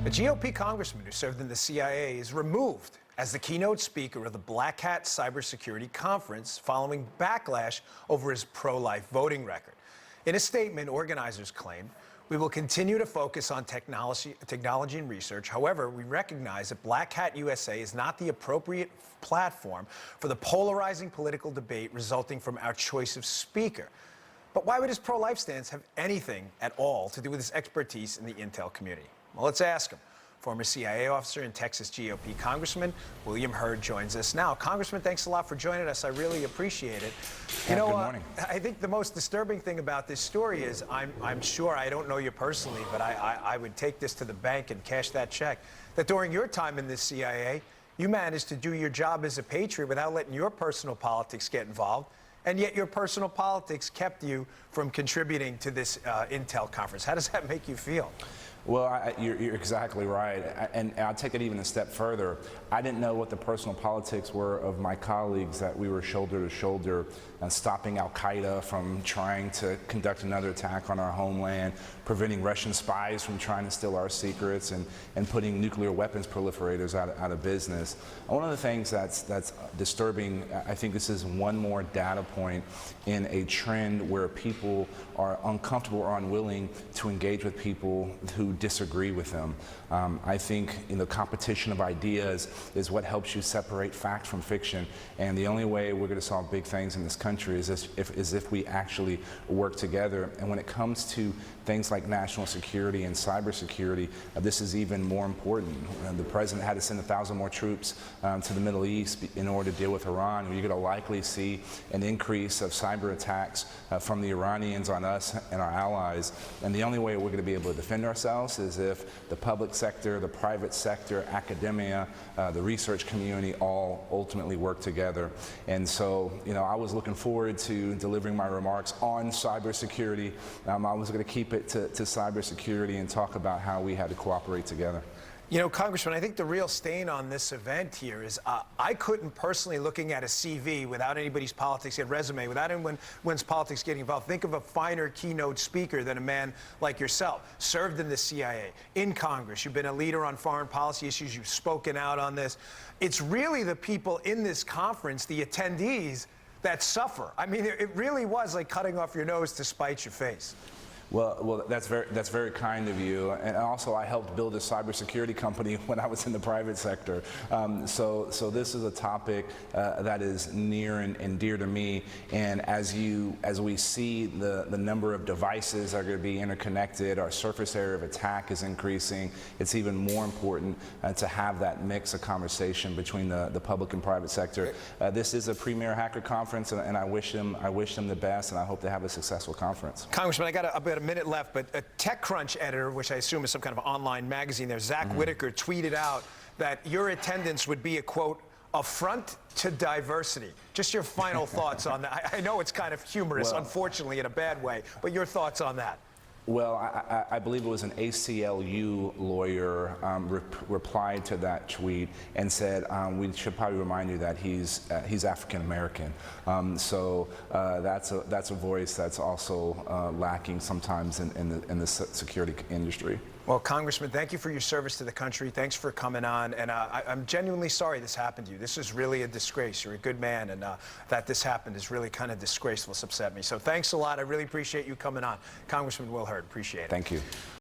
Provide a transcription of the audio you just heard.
A GOP congressman who served in the CIA is removed as the keynote speaker of the Black Hat Cybersecurity Conference following backlash over his pro-life voting record. In a statement, organizers claim, "We will continue to focus on technology and research. However, we recognize that Black Hat USA is not the appropriate platform for the polarizing political debate resulting from our choice of speaker." But why would his pro-life stance have anything at all to do with his expertise in the intel community? Well, let's ask him. Former CIA officer and Texas GOP Congressman William Hurd joins us now. Congressman, thanks a lot for joining us. I really appreciate it. Good morning. I think the most disturbing thing about this story is I'm sure, I don't know you personally, but I would take this to the bank and cash that check, that during your time in the CIA, you managed to do your job as a patriot without letting your personal politics get involved. And yet your personal politics kept you from contributing to this intel conference. How does that make you feel? Well, you're exactly right. And I'll take it even a step further. I didn't know what the personal politics were of my colleagues, that we were shoulder to shoulder stopping Al-Qaeda from trying to conduct another attack on our homeland, preventing Russian spies from trying to steal our secrets, and putting nuclear weapons proliferators out of business. One of the things that's disturbing, I think this is one more data point in a trend where people are uncomfortable or unwilling to engage with people who disagree with them. I think the competition of ideas is what helps you separate fact from fiction, and the only way we're going to solve big things in this country is if we actually work together. And when it comes to things like national security and cybersecurity, this is even more important. The president had to send 1,000 more troops to the Middle East in order to deal with Iran. You're going to likely see an increase of cyber attacks from the Iranians on us and our allies. And the only way we're going to be able to defend ourselves is if the public sector, the private sector, academia, the research community all ultimately work together. And so, I was looking forward to delivering my remarks on cybersecurity. I was going to keep it to cybersecurity and talk about how we had to cooperate together. Congressman, I think the real stain on this event here is I couldn't personally, looking at a CV without anybody's politics, a resume, without anyone's politics getting involved, think of a finer keynote speaker than a man like yourself. Served in the CIA, in Congress, you've been a leader on foreign policy issues, you've spoken out on this. It's really the people in this conference, the attendees, that suffer. I mean, it really was like cutting off your nose to spite your face. Well, that's very kind of you. And also, I helped build a cybersecurity company when I was in the private sector. So this is a topic that is near and dear to me. And as we see the number of devices that are going to be interconnected, our surface area of attack is increasing. It's even more important to have that mix of conversation between the public and private sector. This is a premier hacker conference, and I wish them the best, and I hope they have a successful conference. Congressman, I got a minute left, but a TechCrunch editor, which I assume is some kind of online magazine there, Zach Whitaker, tweeted out that your attendance would be a, quote, affront to diversity. Just your final thoughts on that. I know it's kind of humorous, unfortunately, in a bad way, but your thoughts on that. Well, I believe it was an ACLU lawyer replied to that tweet and said, we should probably remind you that he's African American. So that's a voice that's also lacking sometimes in the security industry. Well, Congressman, thank you for your service to the country. Thanks for coming on. And I'm genuinely sorry this happened to you. This is really a disgrace. You're a good man, and that this happened is really kind of disgraceful. It's upset me. So thanks a lot. I really appreciate you coming on. Congressman Will Hurd, appreciate it. Thank you.